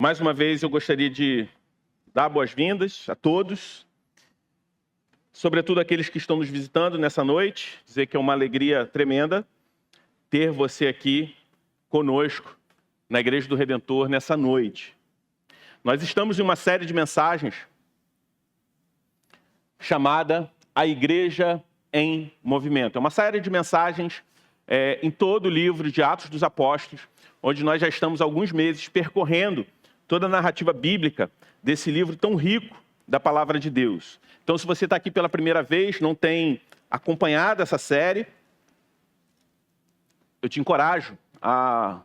Mais uma vez eu gostaria de dar boas-vindas a todos, sobretudo aqueles que estão nos visitando nessa noite, dizer que é uma alegria tremenda ter você aqui conosco na Igreja do Redentor nessa noite. Nós estamos em uma série de mensagens chamada A Igreja em Movimento. É uma série de mensagens em todo o livro de Atos dos Apóstolos, onde nós já estamos há alguns meses percorrendo toda a narrativa bíblica desse livro tão rico da Palavra de Deus. Então, se você está aqui pela primeira vez, não tem acompanhado essa série, eu te encorajo a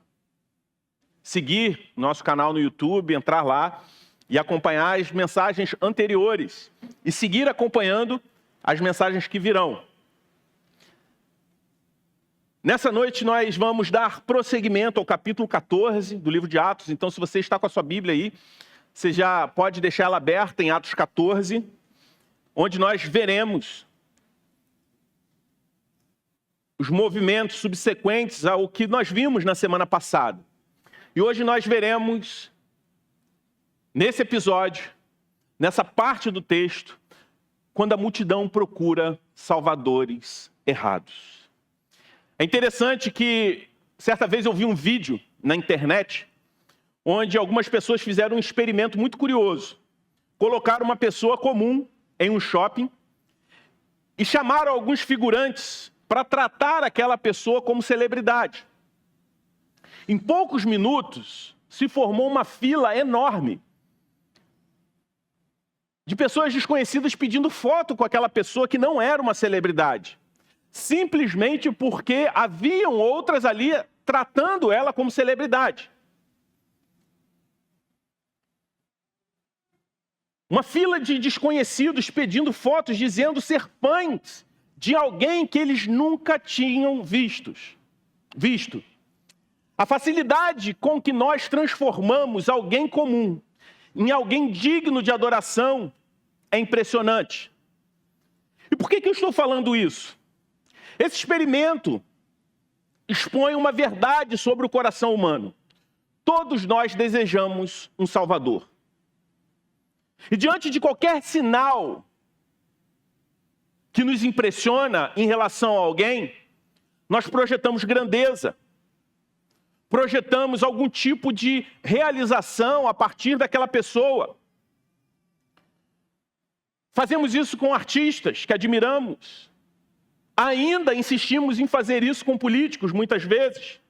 seguir nosso canal no YouTube, entrar lá e acompanhar as mensagens anteriores e seguir acompanhando as mensagens que virão. Nessa noite nós vamos dar prosseguimento ao capítulo 14 do livro de Atos. Então, se você está com a sua Bíblia aí, você já pode deixar ela aberta em Atos 14, onde nós veremos os movimentos subsequentes ao que nós vimos na semana passada. E hoje nós veremos, nesse episódio, nessa parte do texto, quando a multidão procura salvadores errados. É interessante que, certa vez eu vi um vídeo na internet, onde algumas pessoas fizeram um experimento muito curioso. Colocaram uma pessoa comum em um shopping e chamaram alguns figurantes para tratar aquela pessoa como celebridade. Em poucos minutos, se formou uma fila enorme de pessoas desconhecidas pedindo foto com aquela pessoa que não era uma celebridade. Simplesmente porque haviam outras ali tratando ela como celebridade. Uma fila de desconhecidos pedindo fotos, dizendo ser fãs de alguém que eles nunca tinham visto. A facilidade com que nós transformamos alguém comum em alguém digno de adoração é impressionante. E por que eu estou falando isso? Esse experimento expõe uma verdade sobre o coração humano. Todos nós desejamos um Salvador. E diante de qualquer sinal que nos impressiona em relação a alguém, nós projetamos grandeza. Projetamos algum tipo de realização a partir daquela pessoa. Fazemos isso com artistas que admiramos. Ainda insistimos em fazer isso com políticos, muitas vezes.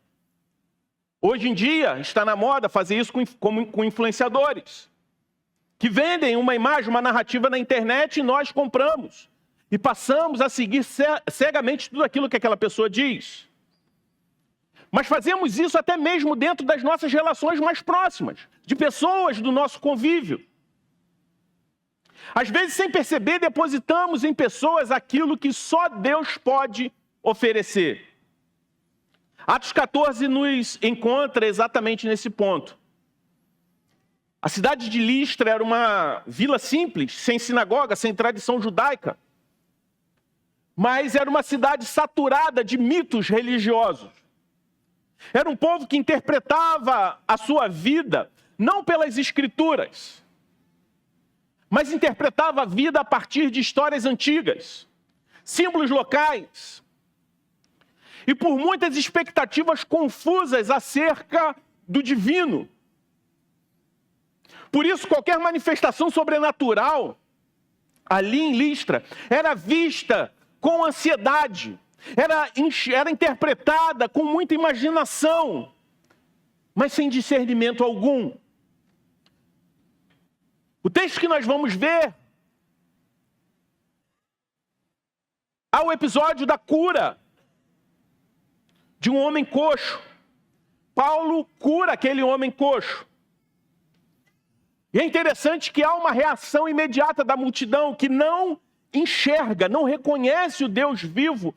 Hoje em dia, está na moda fazer isso com influenciadores, que vendem uma imagem, uma narrativa na internet e nós compramos. E passamos a seguir cegamente tudo aquilo que aquela pessoa diz. Mas fazemos isso até mesmo dentro das nossas relações mais próximas, de pessoas do nosso convívio. Às vezes, sem perceber, depositamos em pessoas aquilo que só Deus pode oferecer. Atos 14 nos encontra exatamente nesse ponto. A cidade de Listra era uma vila simples, sem sinagoga, sem tradição judaica. Mas era uma cidade saturada de mitos religiosos. Era um povo que interpretava a sua vida não pelas escrituras, mas interpretava a vida a partir de histórias antigas, símbolos locais, e por muitas expectativas confusas acerca do divino. Por isso, qualquer manifestação sobrenatural ali em Listra era vista com ansiedade, era interpretada com muita imaginação, mas sem discernimento algum. O texto que nós vamos ver há o episódio da cura de um homem coxo. Paulo cura aquele homem coxo. E é interessante que há uma reação imediata da multidão que não enxerga, não reconhece o Deus vivo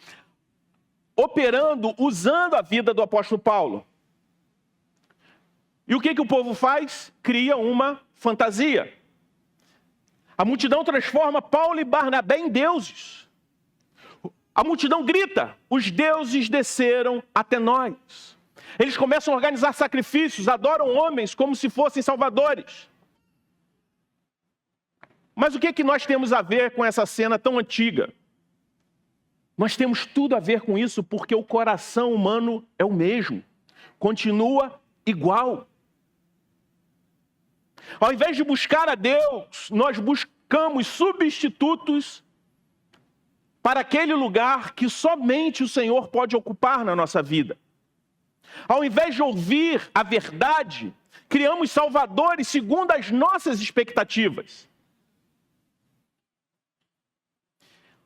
operando, usando a vida do apóstolo Paulo. E o que o povo faz? Cria uma fantasia. A multidão transforma Paulo e Barnabé em deuses. A multidão grita: os deuses desceram até nós. Eles começam a organizar sacrifícios, adoram homens como se fossem salvadores. Mas o que é que nós temos a ver com essa cena tão antiga? Nós temos tudo a ver com isso porque o coração humano é o mesmo. Continua igual. Ao invés de buscar a Deus, nós buscamos substitutos para aquele lugar que somente o Senhor pode ocupar na nossa vida. Ao invés de ouvir a verdade, criamos salvadores segundo as nossas expectativas.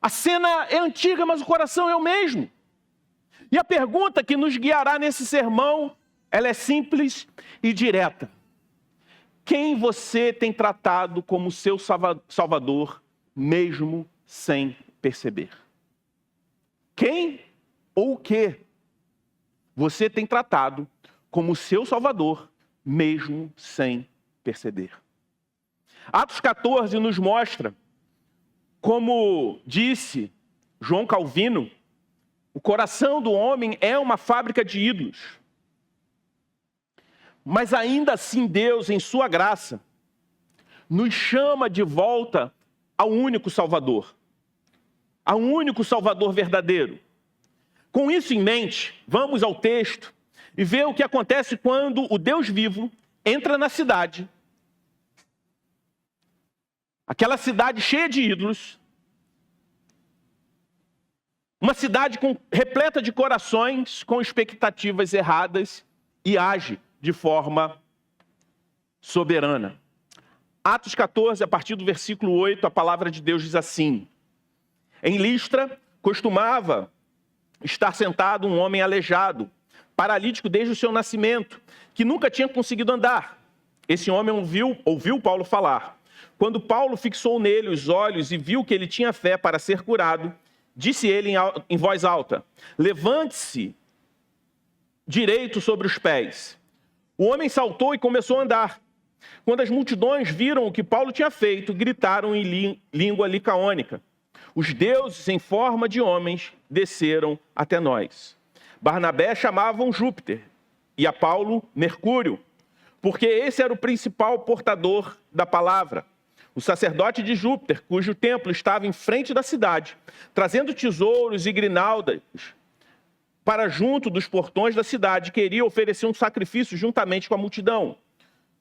A cena é antiga, mas o coração é o mesmo. E a pergunta que nos guiará nesse sermão, ela é simples e direta. Quem você tem tratado como seu salvador, mesmo sem perceber? Quem ou o que você tem tratado como seu salvador, mesmo sem perceber? Atos 14 nos mostra, como disse João Calvino, o coração do homem é uma fábrica de ídolos. Mas ainda assim Deus, em sua graça, nos chama de volta ao único Salvador. Ao único Salvador verdadeiro. Com isso em mente, vamos ao texto e ver o que acontece quando o Deus vivo entra na cidade. Aquela cidade cheia de ídolos. Uma cidade repleta de corações com expectativas erradas e age de forma soberana. Atos 14, a partir do versículo 8, a palavra de Deus diz assim: em Listra costumava estar sentado um homem aleijado, paralítico desde o seu nascimento, que nunca tinha conseguido andar. Esse homem ouviu Paulo falar. Quando Paulo fixou nele os olhos e viu que ele tinha fé para ser curado, disse ele em voz alta: levante-se direito sobre os pés. O homem saltou e começou a andar. Quando as multidões viram o que Paulo tinha feito, gritaram em língua licaônica: os deuses em forma de homens desceram até nós. Barnabé chamavam Júpiter e a Paulo Mercúrio, porque esse era o principal portador da palavra. O sacerdote de Júpiter, cujo templo estava em frente da cidade, trazendo tesouros e grinaldas para junto dos portões da cidade, queria oferecer um sacrifício juntamente com a multidão.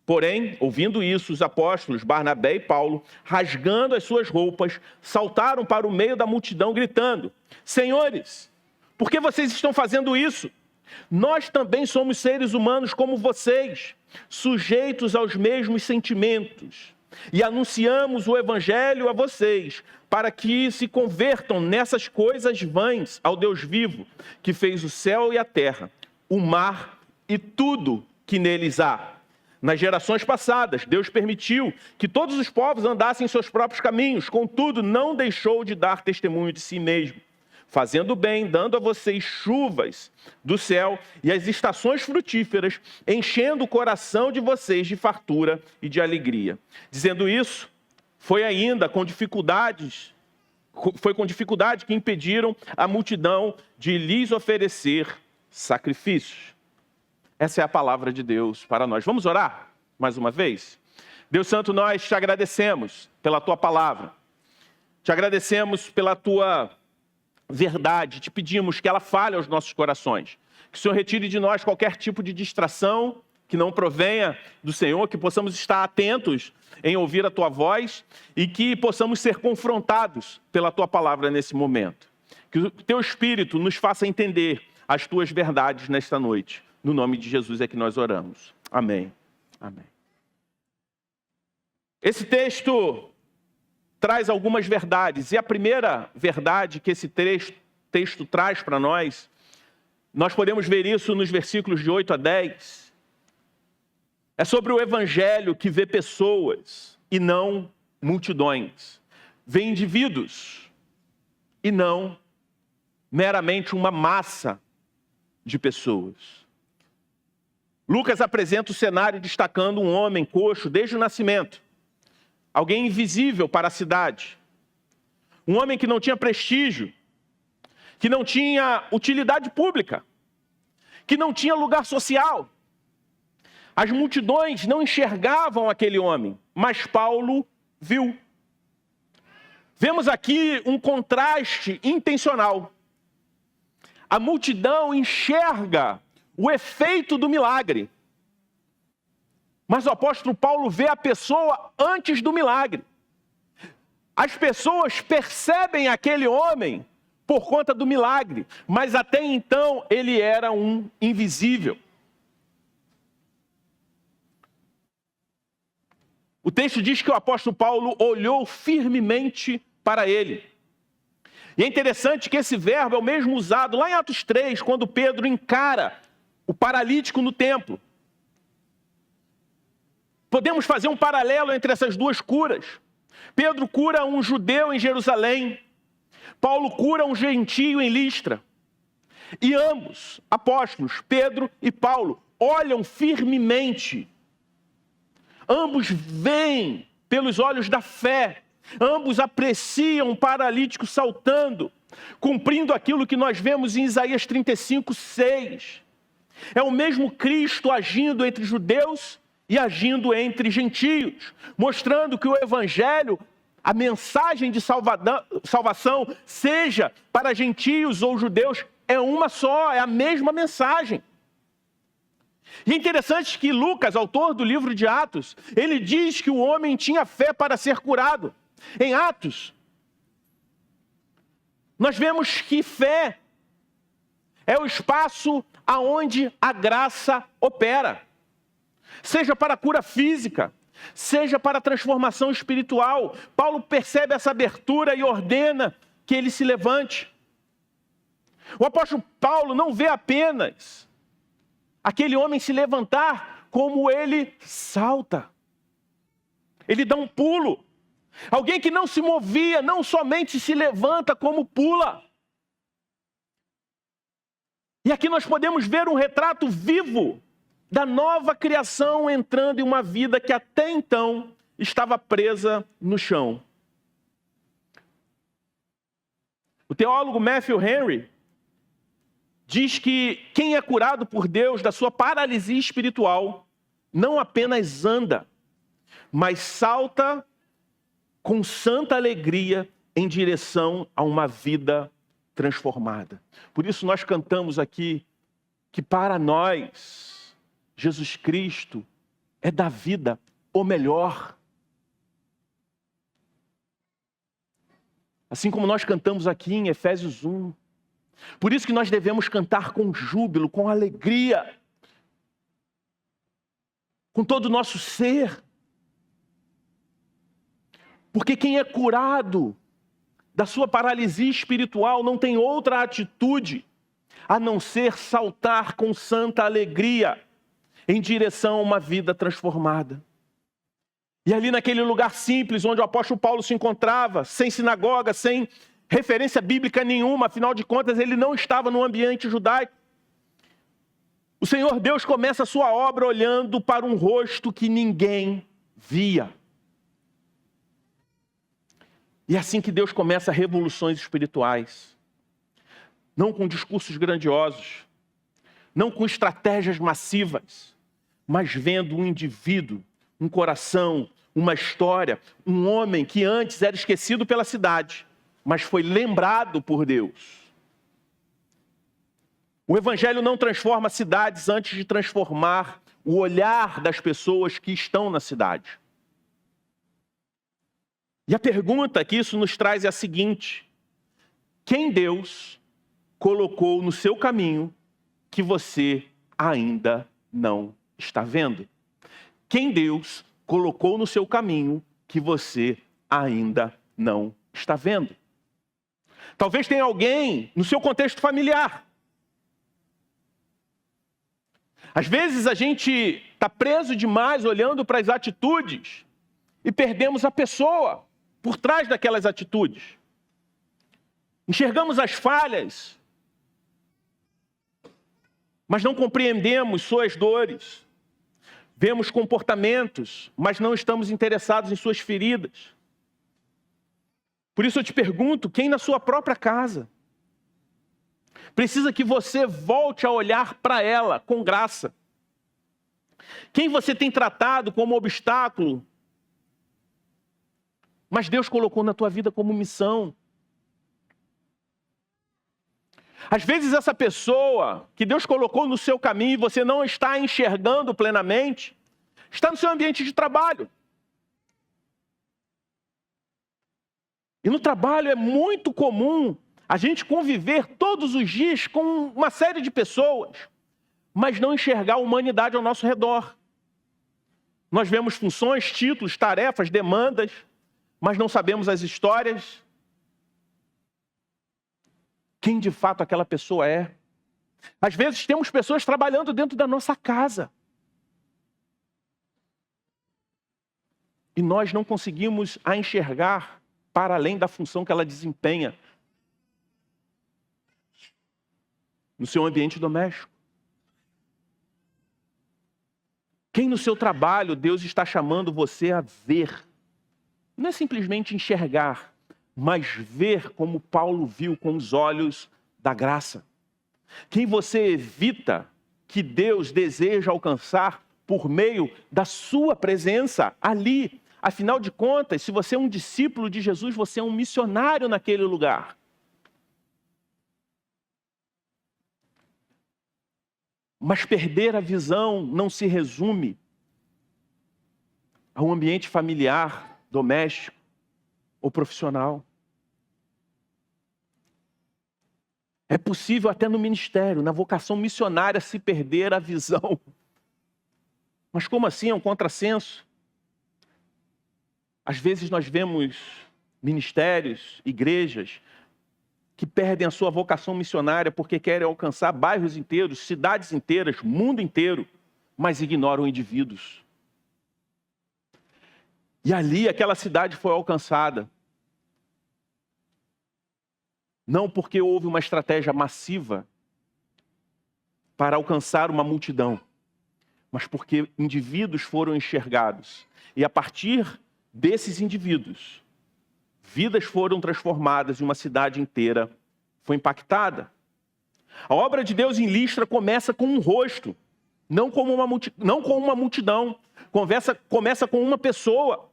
Porém, ouvindo isso, os apóstolos Barnabé e Paulo, rasgando as suas roupas, saltaram para o meio da multidão, gritando: senhores, por que vocês estão fazendo isso? Nós também somos seres humanos como vocês, sujeitos aos mesmos sentimentos. E anunciamos o evangelho a vocês, para que se convertam nessas coisas vãs ao Deus vivo, que fez o céu e a terra, o mar e tudo que neles há. Nas gerações passadas, Deus permitiu que todos os povos andassem em seus próprios caminhos, contudo, não deixou de dar testemunho de si mesmo, fazendo bem, dando a vocês chuvas do céu e as estações frutíferas, enchendo o coração de vocês de fartura e de alegria. Dizendo isso, foi com dificuldade que impediram a multidão de lhes oferecer sacrifícios. Essa é a palavra de Deus para nós. Vamos orar mais uma vez? Deus Santo, nós te agradecemos pela tua palavra. Te agradecemos pela tua verdade. Te pedimos que ela fale aos nossos corações. Que o Senhor retire de nós qualquer tipo de distração que não provenha do Senhor, que possamos estar atentos em ouvir a tua voz e que possamos ser confrontados pela tua palavra nesse momento. Que o teu Espírito nos faça entender as tuas verdades nesta noite. No nome de Jesus é que nós oramos. Amém. Amém. Esse texto traz algumas verdades. E a primeira verdade que esse texto traz para nós podemos ver isso nos versículos de 8 a 10. É sobre o evangelho que vê pessoas e não multidões. Vê indivíduos e não meramente uma massa de pessoas. Lucas apresenta o cenário destacando um homem coxo desde o nascimento. Alguém invisível para a cidade. Um homem que não tinha prestígio, que não tinha utilidade pública, que não tinha lugar social. As multidões não enxergavam aquele homem, mas Paulo viu. Vemos aqui um contraste intencional. A multidão enxerga o efeito do milagre, mas o apóstolo Paulo vê a pessoa antes do milagre. As pessoas percebem aquele homem por conta do milagre, mas até então ele era um invisível. O texto diz que o apóstolo Paulo olhou firmemente para ele. E é interessante que esse verbo é o mesmo usado lá em Atos 3, quando Pedro encara o paralítico no templo. Podemos fazer um paralelo entre essas duas curas. Pedro cura um judeu em Jerusalém. Paulo cura um gentio em Listra. E ambos, apóstolos, Pedro e Paulo, olham firmemente. Ambos veem pelos olhos da fé. Ambos apreciam um paralítico saltando, cumprindo aquilo que nós vemos em Isaías 35, 6. É o mesmo Cristo agindo entre judeus e agindo entre gentios, mostrando que o Evangelho, a mensagem de salvação, seja para gentios ou judeus, é uma só, é a mesma mensagem. E é interessante que Lucas, autor do livro de Atos, ele diz que o homem tinha fé para ser curado. Em Atos, nós vemos que fé é o espaço aonde a graça opera. Seja para a cura física, seja para a transformação espiritual. Paulo percebe essa abertura e ordena que ele se levante. O apóstolo Paulo não vê apenas aquele homem se levantar, como ele salta. Ele dá um pulo. Alguém que não se movia, não somente se levanta, como pula. E aqui nós podemos ver um retrato vivo da nova criação entrando em uma vida que até então estava presa no chão. O teólogo Matthew Henry diz que quem é curado por Deus da sua paralisia espiritual não apenas anda, mas salta com santa alegria em direção a uma vida transformada. Por isso nós cantamos aqui que para nós, Jesus Cristo é da vida o melhor. Assim como nós cantamos aqui em Efésios 1. Por isso que nós devemos cantar com júbilo, com alegria, com todo o nosso ser. Porque quem é curado da sua paralisia espiritual não tem outra atitude a não ser saltar com santa alegria em direção a uma vida transformada. E ali naquele lugar simples onde o apóstolo Paulo se encontrava, sem sinagoga, sem referência bíblica nenhuma, afinal de contas ele não estava no ambiente judaico. O Senhor Deus começa a sua obra olhando para um rosto que ninguém via. E é assim que Deus começa revoluções espirituais. Não com discursos grandiosos, não com estratégias massivas, mas vendo um indivíduo, um coração, uma história, um homem que antes era esquecido pela cidade, mas foi lembrado por Deus. O Evangelho não transforma cidades antes de transformar o olhar das pessoas que estão na cidade. E a pergunta que isso nos traz é a seguinte: quem Deus colocou no seu caminho que você ainda não está vendo? Quem Deus colocou no seu caminho que você ainda não está vendo? Talvez tenha alguém no seu contexto familiar. Às vezes a gente está preso demais olhando para as atitudes e perdemos a pessoa por trás daquelas atitudes. Enxergamos as falhas, mas não compreendemos suas dores. Vemos comportamentos, mas não estamos interessados em suas feridas. Por isso eu te pergunto, quem na sua própria casa Precisa que você volte a olhar para ela com graça. Quem você tem tratado como obstáculo, mas Deus colocou na tua vida como missão. Às vezes essa pessoa que Deus colocou no seu caminho e você não está enxergando plenamente, está no seu ambiente de trabalho. E no trabalho é muito comum a gente conviver todos os dias com uma série de pessoas, mas não enxergar a humanidade ao nosso redor. Nós vemos funções, títulos, tarefas, demandas, mas não sabemos as histórias. Quem de fato aquela pessoa é. Às vezes temos pessoas trabalhando dentro da nossa casa. E nós não conseguimos a enxergar para além da função que ela desempenha no seu ambiente doméstico. Quem no seu trabalho Deus está chamando você a ver? Não é simplesmente enxergar, mas ver como Paulo viu com os olhos da graça. Quem você evita que Deus deseja alcançar por meio da sua presença ali. Afinal de contas, se você é um discípulo de Jesus, você é um missionário naquele lugar. Mas perder a visão não se resume a um ambiente familiar, doméstico ou profissional. É possível até no ministério, na vocação missionária, se perder a visão. Mas como assim? É um contrassenso. Às vezes nós vemos ministérios, igrejas, que perdem a sua vocação missionária porque querem alcançar bairros inteiros, cidades inteiras, mundo inteiro, mas ignoram indivíduos. E ali aquela cidade foi alcançada. Não porque houve uma estratégia massiva para alcançar uma multidão, mas porque indivíduos foram enxergados. E a partir desses indivíduos, vidas foram transformadas e uma cidade inteira foi impactada. A obra de Deus em Listra começa com um rosto, não com uma multidão. Começa com uma pessoa.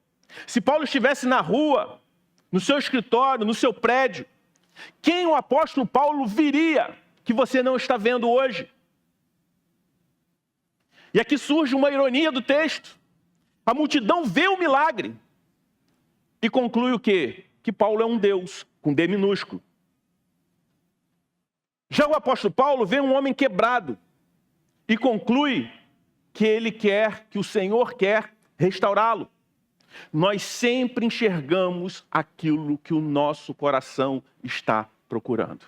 Se Paulo estivesse na rua, no seu escritório, no seu prédio, quem o apóstolo Paulo viria que você não está vendo hoje? E aqui surge uma ironia do texto. A multidão vê o milagre e conclui o quê? Que Paulo é um Deus, com D minúsculo. Já o apóstolo Paulo vê um homem quebrado e conclui que ele quer, que o Senhor quer restaurá-lo. Nós sempre enxergamos aquilo que o nosso coração está procurando.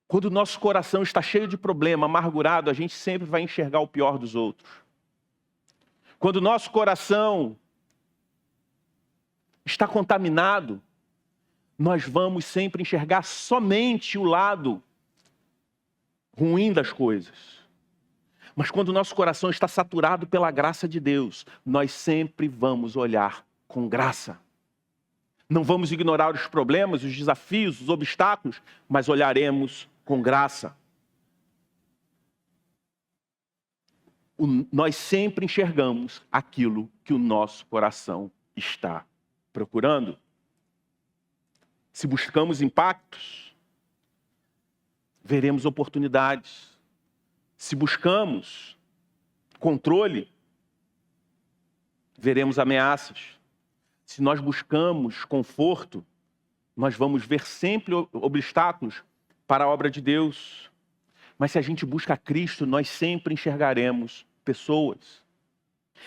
Quando o nosso coração está cheio de problema, amargurado, a gente sempre vai enxergar o pior dos outros. Quando o nosso coração está contaminado, nós vamos sempre enxergar somente o lado ruim das coisas. Mas quando o nosso coração está saturado pela graça de Deus, nós sempre vamos olhar com graça. Não vamos ignorar os problemas, os desafios, os obstáculos, mas olharemos com graça. Nós sempre enxergamos aquilo que o nosso coração está procurando. Se buscamos impactos, veremos oportunidades. Se buscamos controle, veremos ameaças. Se nós buscamos conforto, nós vamos ver sempre obstáculos para a obra de Deus. Mas se a gente busca Cristo, nós sempre enxergaremos pessoas.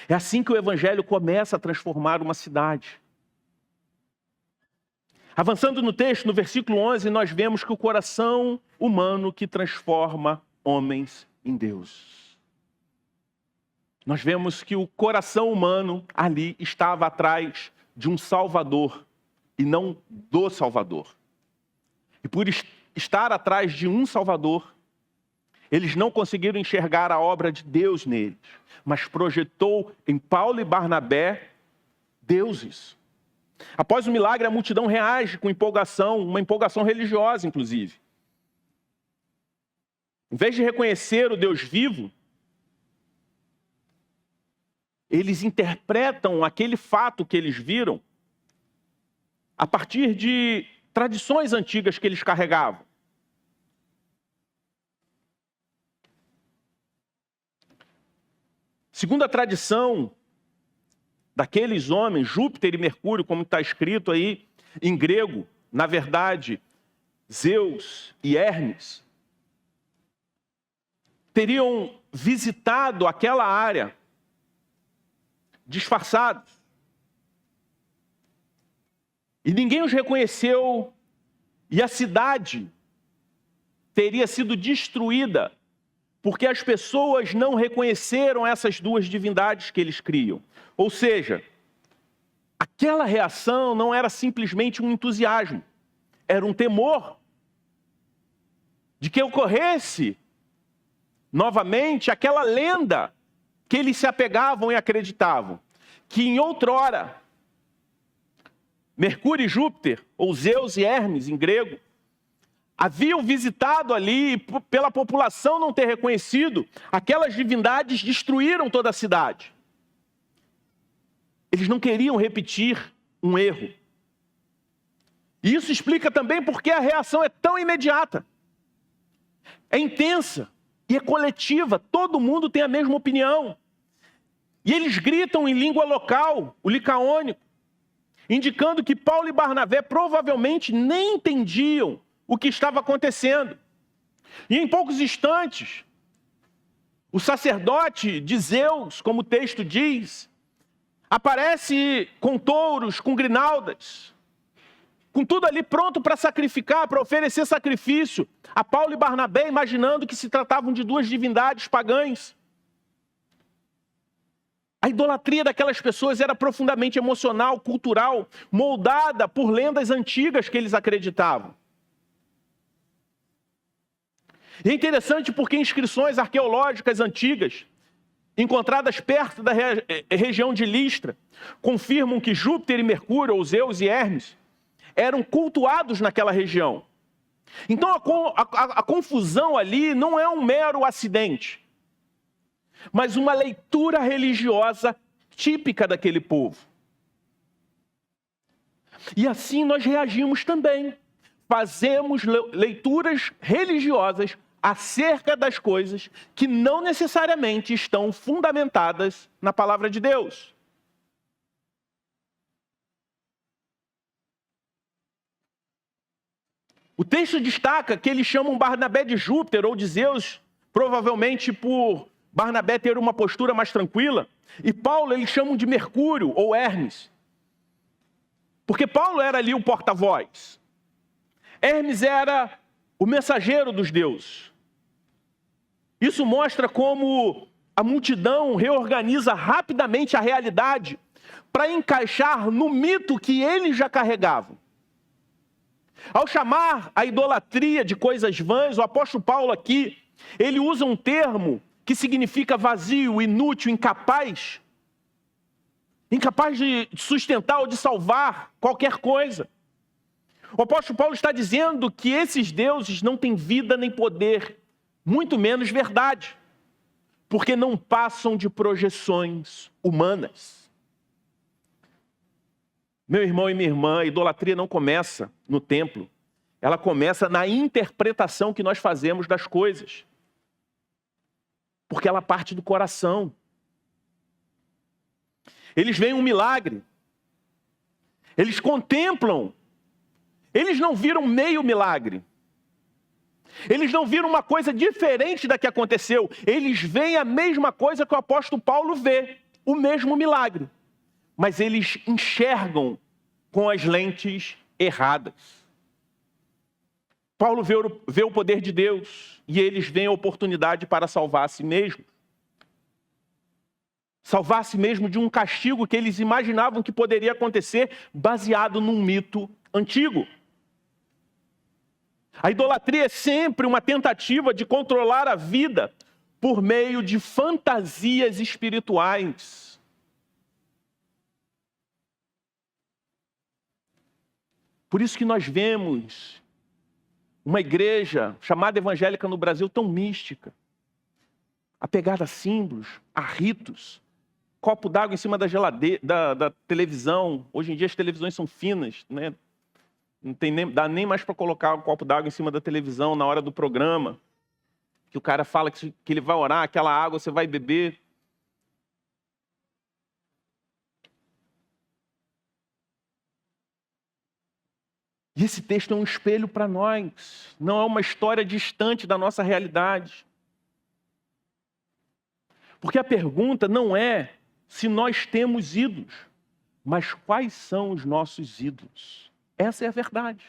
É assim que o Evangelho começa a transformar uma cidade. Avançando no texto, no versículo 11, nós vemos que o coração humano que transforma homens em Deus. Nós vemos que o coração humano ali estava atrás de um Salvador e não do Salvador. E por estar atrás de um Salvador, eles não conseguiram enxergar a obra de Deus neles, mas projetou em Paulo e Barnabé deuses. Após o milagre, a multidão reage com empolgação, uma empolgação religiosa, inclusive. Em vez de reconhecer o Deus vivo, eles interpretam aquele fato que eles viram a partir de tradições antigas que eles carregavam. Segundo a tradição daqueles homens, Júpiter e Mercúrio, como está escrito aí em grego, na verdade, Zeus e Hermes, teriam visitado aquela área disfarçados. E ninguém os reconheceu, e a cidade teria sido destruída, porque as pessoas não reconheceram essas duas divindades que eles criam. Ou seja, aquela reação não era simplesmente um entusiasmo, era um temor de que ocorresse novamente aquela lenda que eles se apegavam e acreditavam, que em outrora, Mercúrio e Júpiter, ou Zeus e Hermes em grego, haviam visitado ali, e pela população não ter reconhecido, aquelas divindades destruíram toda a cidade. Eles não queriam repetir um erro. E isso explica também porque a reação é tão imediata, é intensa e é coletiva, todo mundo tem a mesma opinião. E eles gritam em língua local, o licaônico, indicando que Paulo e Barnabé provavelmente nem entendiam o que estava acontecendo. E em poucos instantes, o sacerdote de Zeus, como o texto diz, aparece com touros, com grinaldas, com tudo ali pronto para sacrificar, para oferecer sacrifício a Paulo e Barnabé, imaginando que se tratavam de duas divindades pagãs. A idolatria daquelas pessoas era profundamente emocional, cultural, moldada por lendas antigas que eles acreditavam. E é interessante porque inscrições arqueológicas antigas, encontradas perto da região de Listra, confirmam que Júpiter e Mercúrio, ou Zeus e Hermes, eram cultuados naquela região. Então a confusão ali não é um mero acidente, mas uma leitura religiosa típica daquele povo. E assim nós reagimos também. Fazemos leituras religiosas acerca das coisas que não necessariamente estão fundamentadas na palavra de Deus. O texto destaca que eles chamam Barnabé de Júpiter ou de Zeus, provavelmente por Barnabé ter uma postura mais tranquila, e Paulo eles chamam de Mercúrio ou Hermes, porque Paulo era ali o porta-voz. Hermes era o mensageiro dos deuses. Isso mostra como a multidão reorganiza rapidamente a realidade para encaixar no mito que eles já carregavam. Ao chamar a idolatria de coisas vãs, o apóstolo Paulo aqui, ele usa um termo que significa vazio, inútil, incapaz de sustentar ou de salvar qualquer coisa. O apóstolo Paulo está dizendo que esses deuses não têm vida nem poder, muito menos verdade, porque não passam de projeções humanas. Meu irmão e minha irmã, a idolatria não começa no templo, ela começa na interpretação que nós fazemos das coisas, porque ela parte do coração. Eles veem um milagre, eles contemplam, eles não viram meio milagre, eles não viram uma coisa diferente da que aconteceu, eles veem a mesma coisa que o apóstolo Paulo vê, o mesmo milagre, mas eles enxergam com as lentes erradas. Paulo vê o poder de Deus e eles veem a oportunidade para salvar a si mesmo. Salvar a si mesmo de um castigo que eles imaginavam que poderia acontecer baseado num mito antigo. A idolatria é sempre uma tentativa de controlar a vida por meio de fantasias espirituais. Por isso que nós vemos uma igreja chamada evangélica no Brasil tão mística, apegada a símbolos, a ritos, copo d'água em cima da geladeira, da televisão. Hoje em dia as televisões são finas, né? Não dá nem mais para colocar um copo d'água em cima da televisão na hora do programa, que o cara fala que ele vai orar, aquela água você vai beber. E esse texto é um espelho para nós, não é uma história distante da nossa realidade. Porque a pergunta não é se nós temos ídolos, mas quais são os nossos ídolos. Essa é a verdade.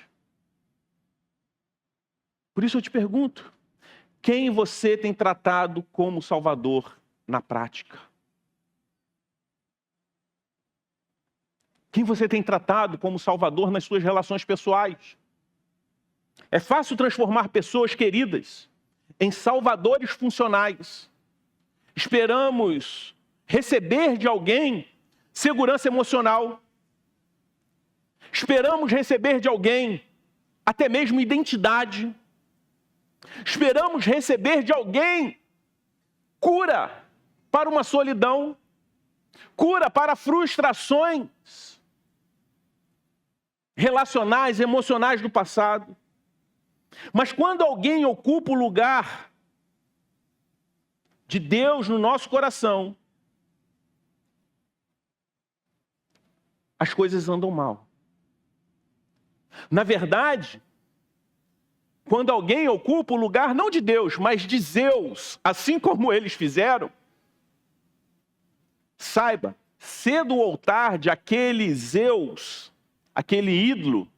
Por isso eu te pergunto, quem você tem tratado como Salvador na prática? Quem você tem tratado como Salvador nas suas relações pessoais? É fácil transformar pessoas queridas em salvadores funcionais. Esperamos receber de alguém segurança emocional. Esperamos receber de alguém até mesmo identidade. Esperamos receber de alguém cura para uma solidão, cura para frustrações relacionais, emocionais do passado. Mas quando alguém ocupa o lugar de Deus no nosso coração, as coisas andam mal. Na verdade, quando alguém ocupa o lugar não de Deus, mas de Zeus, assim como eles fizeram, saiba, cedo ou tarde, aquele Zeus, aquele ídolo,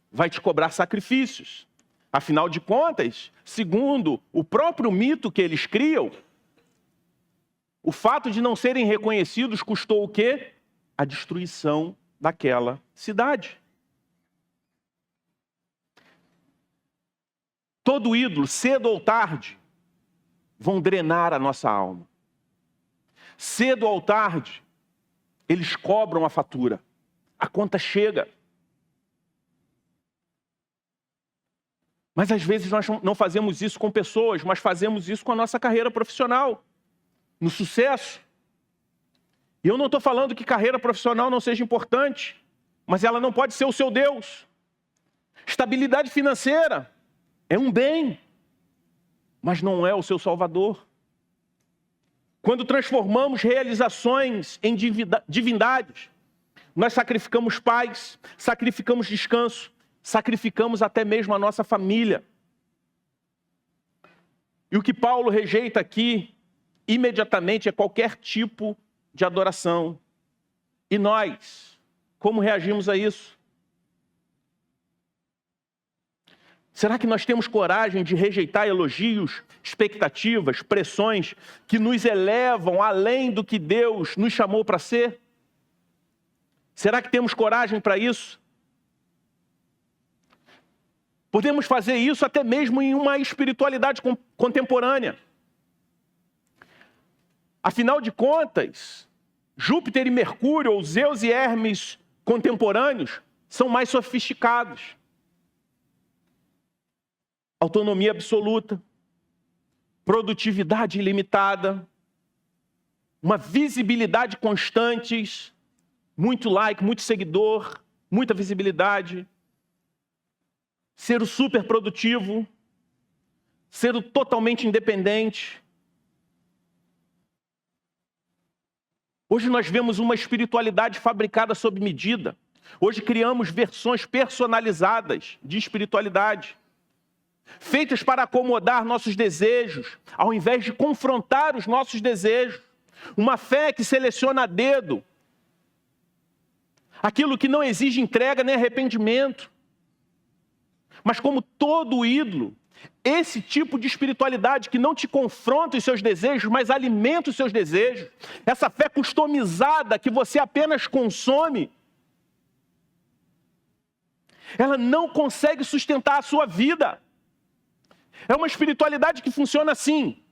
vai te cobrar sacrifícios. Afinal de contas, segundo o próprio mito que eles criam, o fato de não serem reconhecidos custou o quê? A destruição daquela cidade. Todo ídolo, cedo ou tarde, vão drenar a nossa alma. Cedo ou tarde, eles cobram a fatura. A conta chega. Mas às vezes nós não fazemos isso com pessoas, mas fazemos isso com a nossa carreira profissional, no sucesso. E eu não estou falando que carreira profissional não seja importante, mas ela não pode ser o seu Deus. Estabilidade financeira é um bem, mas não é o seu Salvador. Quando transformamos realizações em divindades, nós sacrificamos paz, sacrificamos descanso, sacrificamos até mesmo a nossa família. E o que Paulo rejeita aqui, imediatamente, é qualquer tipo de adoração. E nós, como reagimos a isso? Será que nós temos coragem de rejeitar elogios, expectativas, pressões que nos elevam além do que Deus nos chamou para ser? Será que temos coragem para isso? Podemos fazer isso até mesmo em uma espiritualidade contemporânea. Afinal de contas, Júpiter e Mercúrio, ou Zeus e Hermes contemporâneos, são mais sofisticados. Autonomia absoluta, produtividade ilimitada, uma visibilidade constante, muito like, muito seguidor, muita visibilidade, ser o super produtivo, ser o totalmente independente. Hoje nós vemos uma espiritualidade fabricada sob medida. Hoje criamos versões personalizadas de espiritualidade, feitas para acomodar nossos desejos, ao invés de confrontar os nossos desejos. Uma fé que seleciona a dedo aquilo que não exige entrega nem arrependimento. Mas como todo ídolo, esse tipo de espiritualidade que não te confronta os seus desejos, mas alimenta os seus desejos, essa fé customizada que você apenas consome, ela não consegue sustentar a sua vida. É uma espiritualidade que funciona assim.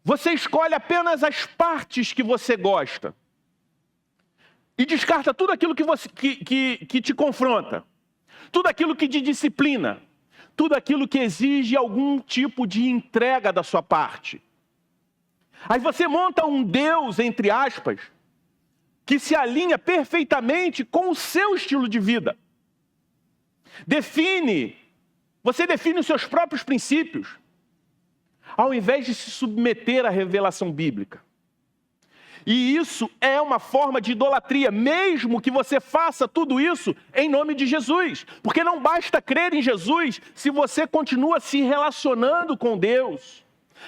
Você escolhe apenas as partes que você gosta. e descarta tudo aquilo que te confronta, tudo aquilo que te disciplina, tudo aquilo que exige algum tipo de entrega da sua parte. Aí você monta um Deus, entre aspas, que se alinha perfeitamente com o seu estilo de vida. Você define os seus próprios princípios, ao invés de se submeter à revelação bíblica. E isso é uma forma de idolatria, mesmo que você faça tudo isso em nome de Jesus. Porque não basta crer em Jesus se você continua se relacionando com Deus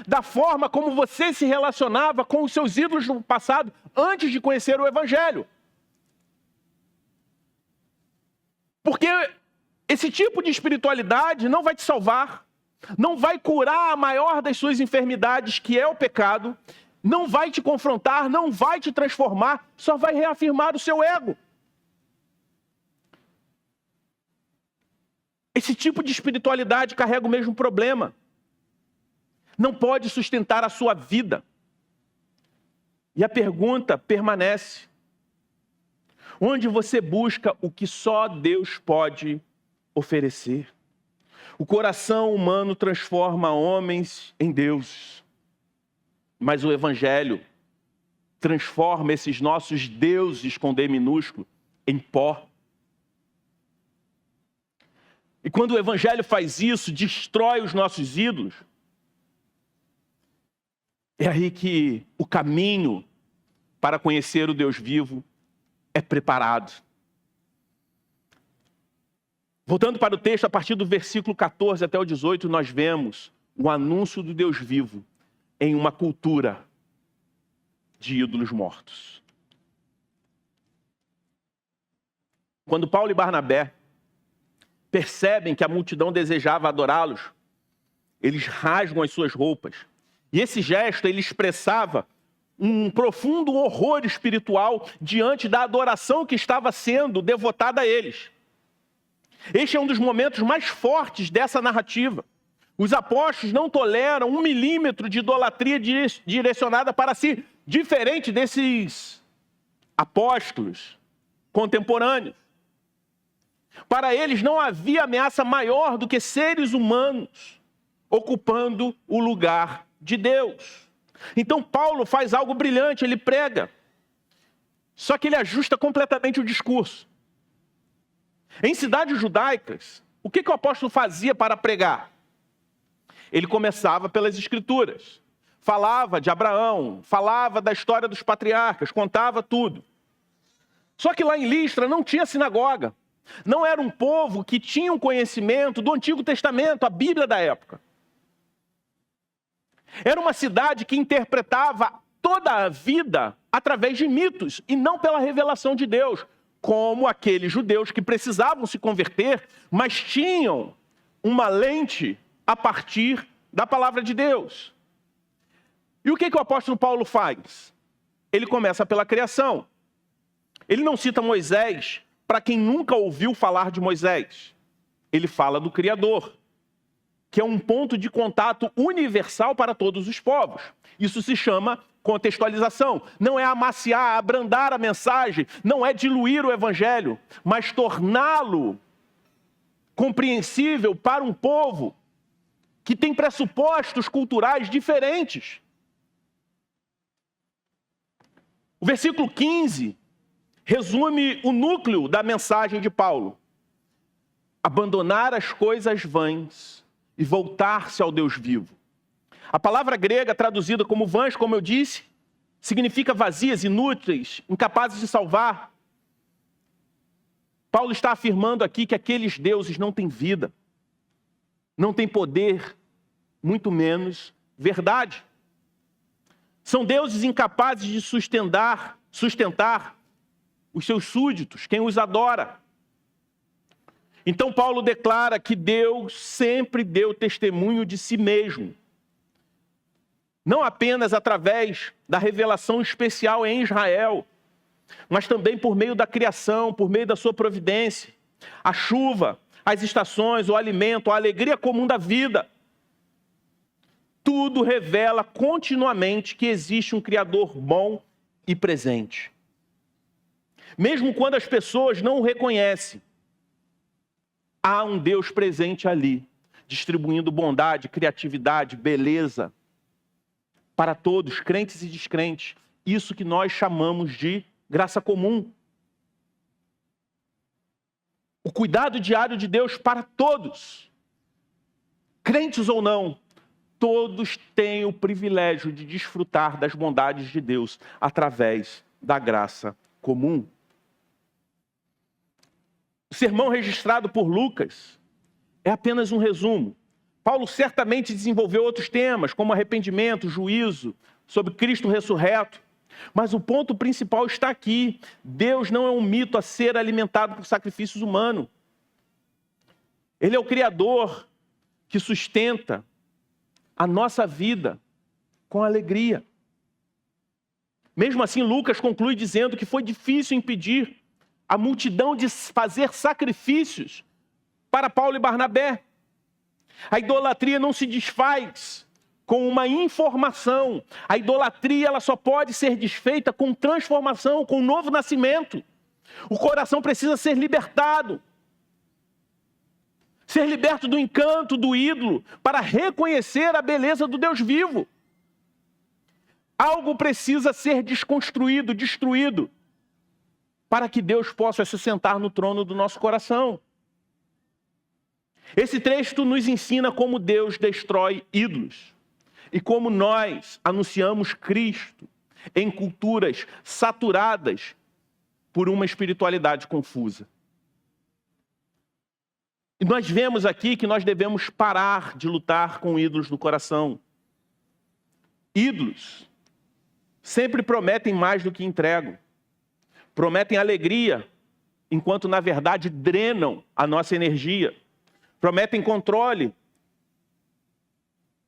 da forma como você se relacionava com os seus ídolos no passado, antes de conhecer o Evangelho. Porque esse tipo de espiritualidade não vai te salvar, não vai curar a maior das suas enfermidades, que é o pecado, não vai te confrontar, não vai te transformar, só vai reafirmar o seu ego. Esse tipo de espiritualidade carrega o mesmo problema. Não pode sustentar a sua vida. E a pergunta permanece: onde você busca o que só Deus pode oferecer? O coração humano transforma homens em deuses. Mas o Evangelho transforma esses nossos deuses com D minúsculo em pó. E quando o Evangelho faz isso, destrói os nossos ídolos, é aí que o caminho para conhecer o Deus vivo é preparado. Voltando para o texto, a partir do versículo 14 até o 18, nós vemos o anúncio do Deus vivo em uma cultura de ídolos mortos. Quando Paulo e Barnabé percebem que a multidão desejava adorá-los, eles rasgam as suas roupas. E esse gesto, ele expressava um profundo horror espiritual diante da adoração que estava sendo devotada a eles. Este é um dos momentos mais fortes dessa narrativa. Os apóstolos não toleram 1 milímetro de idolatria direcionada para si, diferente desses apóstolos contemporâneos. Para eles não havia ameaça maior do que seres humanos ocupando o lugar de Deus. Então Paulo faz algo brilhante, ele prega. Só que ele ajusta completamente o discurso. Em cidades judaicas, o que o apóstolo fazia para pregar? Ele começava pelas Escrituras. Falava de Abraão, falava da história dos patriarcas, contava tudo. Só que lá em Listra não tinha sinagoga. Não era um povo que tinha um conhecimento do Antigo Testamento, a Bíblia da época. Era uma cidade que interpretava toda a vida através de mitos e não pela revelação de Deus, como aqueles judeus que precisavam se converter, mas tinham uma lente a partir da palavra de Deus. E o que o apóstolo Paulo faz? Ele começa pela criação. Ele não cita Moisés para quem nunca ouviu falar de Moisés. Ele fala do Criador, que é um ponto de contato universal para todos os povos. Isso se chama contextualização. Não é amaciar, abrandar a mensagem, não é diluir o evangelho, mas torná-lo compreensível para um povo que tem pressupostos culturais diferentes. O versículo 15 resume o núcleo da mensagem de Paulo: abandonar as coisas vãs e voltar-se ao Deus vivo. A palavra grega traduzida como vãs, como eu disse, significa vazias, inúteis, incapazes de salvar. Paulo está afirmando aqui que aqueles deuses não têm vida, não têm poder, muito menos verdade. São deuses incapazes de sustentar os seus súditos, quem os adora. Então Paulo declara que Deus sempre deu testemunho de si mesmo. Não apenas através da revelação especial em Israel, mas também por meio da criação, por meio da sua providência. A chuva, as estações, o alimento, a alegria comum da vida. Tudo revela continuamente que existe um Criador bom e presente. Mesmo quando as pessoas não o reconhecem, há um Deus presente ali, distribuindo bondade, criatividade, beleza para todos, crentes e descrentes. Isso que nós chamamos de graça comum. O cuidado diário de Deus para todos, crentes ou não, todos têm o privilégio de desfrutar das bondades de Deus através da graça comum. O sermão registrado por Lucas é apenas um resumo. Paulo certamente desenvolveu outros temas, como arrependimento, juízo, sobre Cristo ressurreto. Mas o ponto principal está aqui. Deus não é um mito a ser alimentado por sacrifícios humanos. Ele é o Criador que sustenta a nossa vida com alegria. Mesmo assim, Lucas conclui dizendo que foi difícil impedir a multidão de fazer sacrifícios para Paulo e Barnabé. A idolatria não se desfaz com uma informação. A idolatria ela só pode ser desfeita com transformação, com um novo nascimento. O coração precisa ser libertado. Ser liberto do encanto do ídolo para reconhecer a beleza do Deus vivo. Algo precisa ser desconstruído, destruído, para que Deus possa se sentar no trono do nosso coração. Esse texto nos ensina como Deus destrói ídolos e como nós anunciamos Cristo em culturas saturadas por uma espiritualidade confusa. E nós vemos aqui que nós devemos parar de lutar com ídolos no coração. Ídolos sempre prometem mais do que entregam. Prometem alegria, enquanto na verdade drenam a nossa energia. Prometem controle,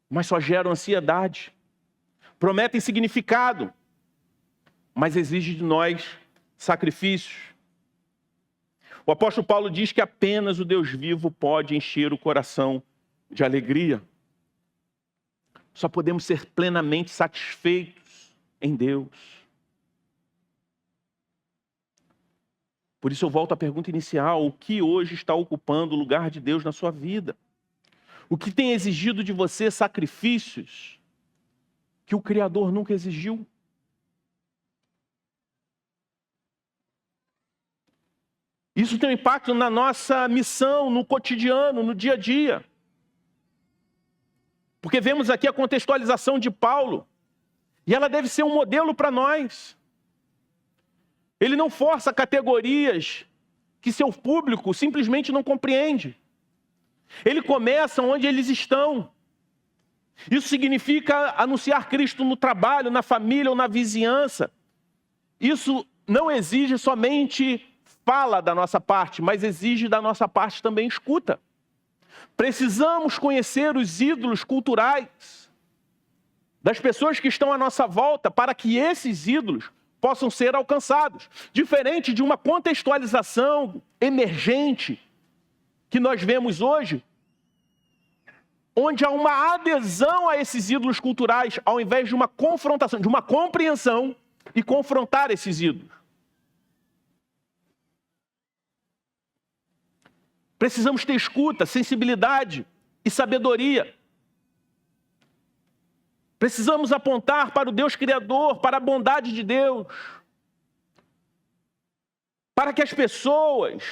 mas só geram ansiedade. Prometem significado, mas exigem de nós sacrifícios. O apóstolo Paulo diz que apenas o Deus vivo pode encher o coração de alegria. Só podemos ser plenamente satisfeitos em Deus. Por isso eu volto à pergunta inicial: o que hoje está ocupando o lugar de Deus na sua vida? O que tem exigido de você sacrifícios que o Criador nunca exigiu? Isso tem um impacto na nossa missão, no cotidiano, no dia a dia. Porque vemos aqui a contextualização de Paulo, e ela deve ser um modelo para nós. Ele não força categorias que seu público simplesmente não compreende. Ele começa onde eles estão. Isso significa anunciar Cristo no trabalho, na família ou na vizinhança. Isso não exige somente fala da nossa parte, mas exige da nossa parte também escuta. Precisamos conhecer os ídolos culturais das pessoas que estão à nossa volta para que esses ídolos possam ser alcançados. Diferente de uma contextualização emergente que nós vemos hoje, onde há uma adesão a esses ídolos culturais, ao invés de uma confrontação, de uma compreensão e confrontar esses ídolos. Precisamos ter escuta, sensibilidade e sabedoria. Precisamos apontar para o Deus Criador, para a bondade de Deus. Para que as pessoas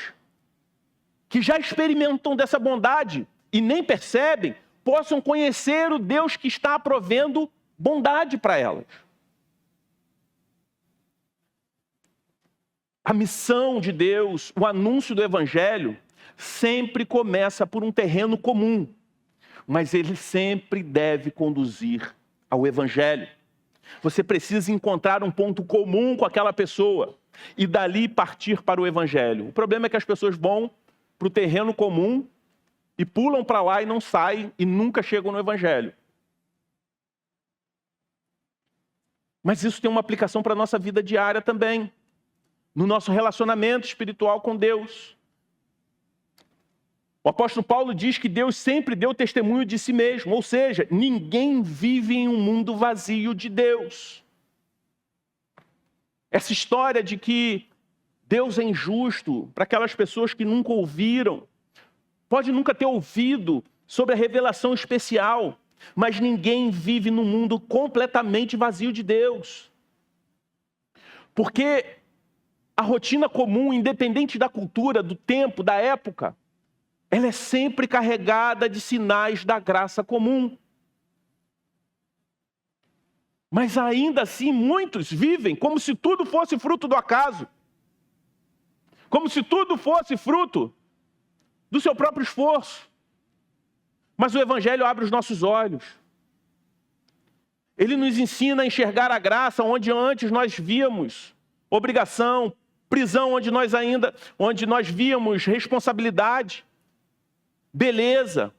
que já experimentam dessa bondade e nem percebem, possam conhecer o Deus que está provendo bondade para elas. A missão de Deus, o anúncio do Evangelho, sempre começa por um terreno comum, mas ele sempre deve conduzir ao Evangelho. Você precisa encontrar um ponto comum com aquela pessoa e dali partir para o Evangelho. O problema é que as pessoas vão para o terreno comum e pulam para lá e não saem e nunca chegam no Evangelho. Mas isso tem uma aplicação para a nossa vida diária também, no nosso relacionamento espiritual com Deus. O apóstolo Paulo diz que Deus sempre deu testemunho de si mesmo, ou seja, ninguém vive em um mundo vazio de Deus. Essa história de que Deus é injusto para aquelas pessoas que nunca ouviram. Pode nunca ter ouvido sobre a revelação especial, mas ninguém vive num mundo completamente vazio de Deus. Porque a rotina comum, independente da cultura, do tempo, da época, ela é sempre carregada de sinais da graça comum. Mas ainda assim, muitos vivem como se tudo fosse fruto do acaso. Como se tudo fosse fruto do seu próprio esforço. Mas o Evangelho abre os nossos olhos. Ele nos ensina a enxergar a graça onde antes nós víamos obrigação, prisão onde nós víamos responsabilidade, beleza,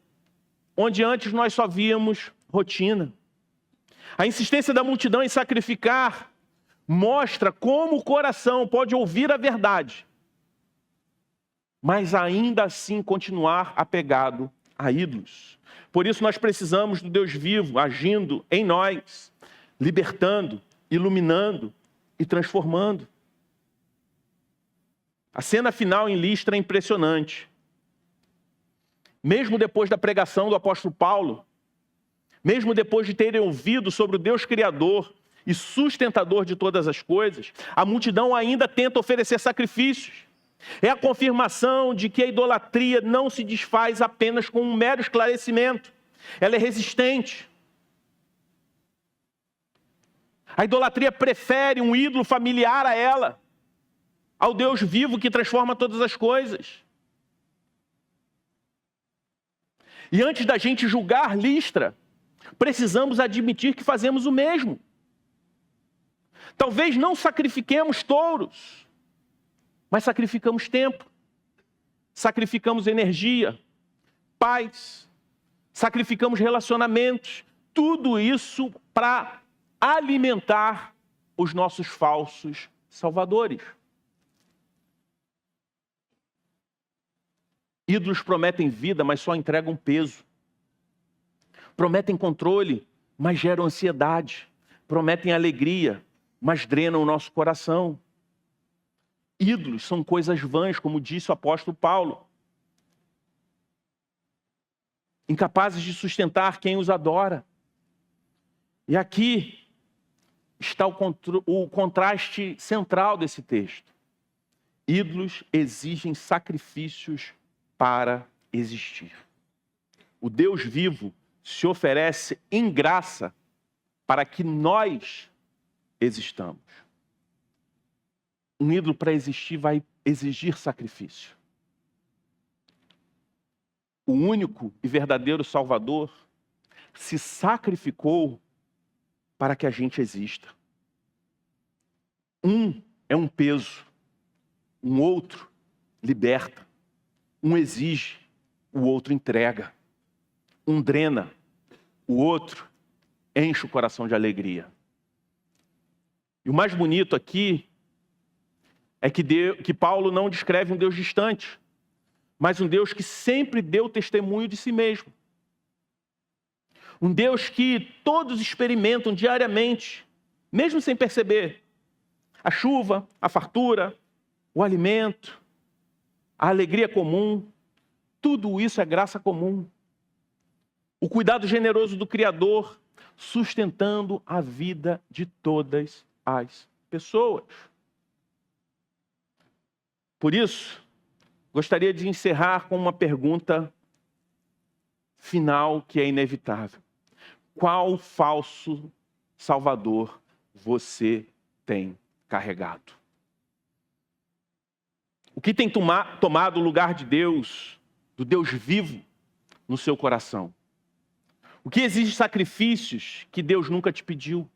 onde antes nós só víamos rotina. A insistência da multidão em sacrificar mostra como o coração pode ouvir a verdade, mas ainda assim continuar apegado a ídolos. Por isso nós precisamos do Deus vivo agindo em nós, libertando, iluminando e transformando. A cena final em Listra é impressionante. Mesmo depois da pregação do apóstolo Paulo, mesmo depois de terem ouvido sobre o Deus Criador e sustentador de todas as coisas, a multidão ainda tenta oferecer sacrifícios. É a confirmação de que a idolatria não se desfaz apenas com um mero esclarecimento. Ela é resistente. A idolatria prefere um ídolo familiar a ela, ao Deus vivo que transforma todas as coisas. E antes da gente julgar Listra, precisamos admitir que fazemos o mesmo. Talvez não sacrifiquemos touros, mas sacrificamos tempo, sacrificamos energia, paz, sacrificamos relacionamentos, tudo isso para alimentar os nossos falsos salvadores. Ídolos prometem vida, mas só entregam peso. Prometem controle, mas geram ansiedade. Prometem alegria, mas drenam o nosso coração. Ídolos são coisas vãs, como disse o apóstolo Paulo. Incapazes de sustentar quem os adora. E aqui está o contraste central desse texto. Ídolos exigem sacrifícios para existir. O Deus vivo se oferece em graça para que nós existamos. Um ídolo para existir vai exigir sacrifício. O único e verdadeiro Salvador se sacrificou para que a gente exista. Um é um peso, um outro liberta. Um exige, o outro entrega. Um drena, o outro enche o coração de alegria. E o mais bonito aqui é que Paulo não descreve um Deus distante, mas um Deus que sempre deu testemunho de si mesmo. Um Deus que todos experimentam diariamente, mesmo sem perceber. A chuva, a fartura, o alimento, a alegria comum, tudo isso é graça comum. O cuidado generoso do Criador, sustentando a vida de todas as pessoas. Por isso, gostaria de encerrar com uma pergunta final que é inevitável. Qual falso salvador você tem carregado? O que tem tomado o lugar de Deus, do Deus vivo, no seu coração? O que exige sacrifícios que Deus nunca te pediu?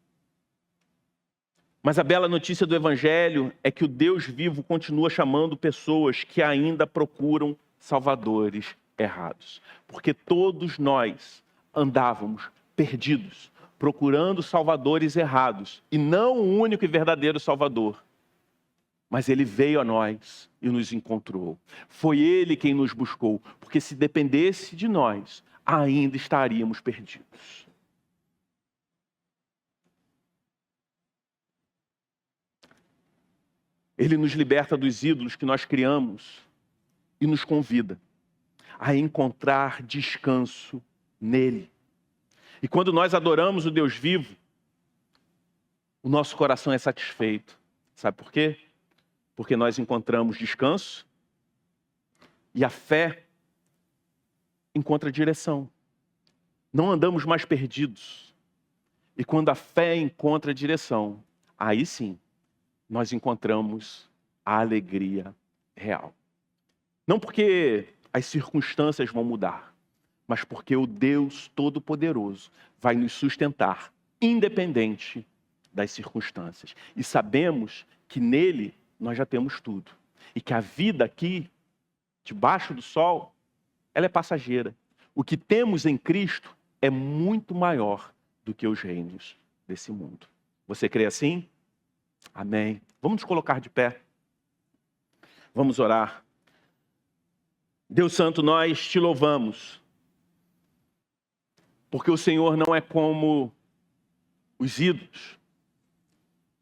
Mas a bela notícia do Evangelho é que o Deus vivo continua chamando pessoas que ainda procuram salvadores errados. Porque todos nós andávamos perdidos, procurando salvadores errados, e não o único e verdadeiro Salvador. Mas Ele veio a nós e nos encontrou. Foi Ele quem nos buscou, porque se dependesse de nós, ainda estaríamos perdidos. Ele nos liberta dos ídolos que nós criamos e nos convida a encontrar descanso nele. E quando nós adoramos o Deus vivo, o nosso coração é satisfeito. Sabe por quê? Porque nós encontramos descanso e a fé encontra direção. Não andamos mais perdidos. E quando a fé encontra direção, aí sim, nós encontramos a alegria real. Não porque as circunstâncias vão mudar, mas porque o Deus Todo-Poderoso vai nos sustentar, independente das circunstâncias. E sabemos que nele nós já temos tudo. E que a vida aqui, debaixo do sol, ela é passageira. O que temos em Cristo é muito maior do que os reinos desse mundo. Você crê assim? Amém. Vamos nos colocar de pé. Vamos orar. Deus Santo, nós te louvamos. Porque o Senhor não é como os ídolos,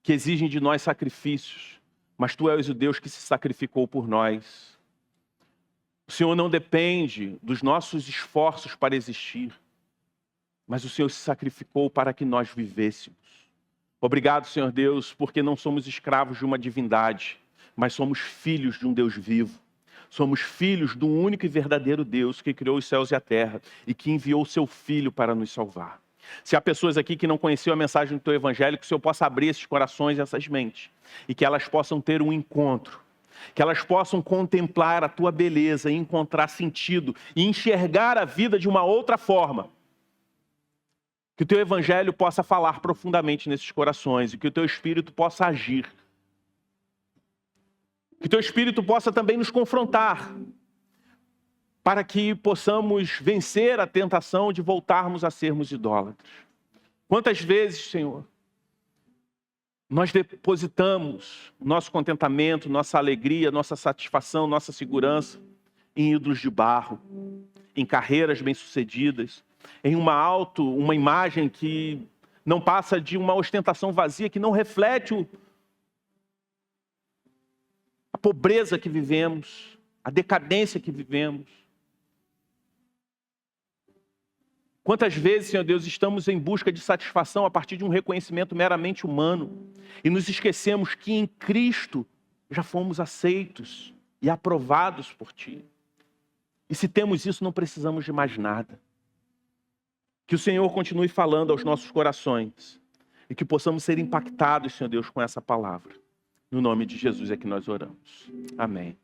que exigem de nós sacrifícios, mas Tu és o Deus que se sacrificou por nós. O Senhor não depende dos nossos esforços para existir, mas o Senhor se sacrificou para que nós vivêssemos. Obrigado, Senhor Deus, porque não somos escravos de uma divindade, mas somos filhos de um Deus vivo. Somos filhos do único e verdadeiro Deus que criou os céus e a terra e que enviou o seu Filho para nos salvar. Se há pessoas aqui que não conheciam a mensagem do Teu Evangelho, que o Senhor possa abrir esses corações e essas mentes e que elas possam ter um encontro, que elas possam contemplar a Tua beleza e encontrar sentido e enxergar a vida de uma outra forma. Que o Teu Evangelho possa falar profundamente nesses corações e que o Teu Espírito possa agir. Que o Teu Espírito possa também nos confrontar, para que possamos vencer a tentação de voltarmos a sermos idólatras. Quantas vezes, Senhor, nós depositamos nosso contentamento, nossa alegria, nossa satisfação, nossa segurança em ídolos de barro, em carreiras bem-sucedidas, em uma imagem que não passa de uma ostentação vazia, que não reflete a pobreza que vivemos, a decadência que vivemos. Quantas vezes, Senhor Deus, estamos em busca de satisfação a partir de um reconhecimento meramente humano e nos esquecemos que em Cristo já fomos aceitos e aprovados por Ti. E se temos isso, não precisamos de mais nada. Que o Senhor continue falando aos nossos corações e que possamos ser impactados, Senhor Deus, com essa palavra. No nome de Jesus é que nós oramos. Amém.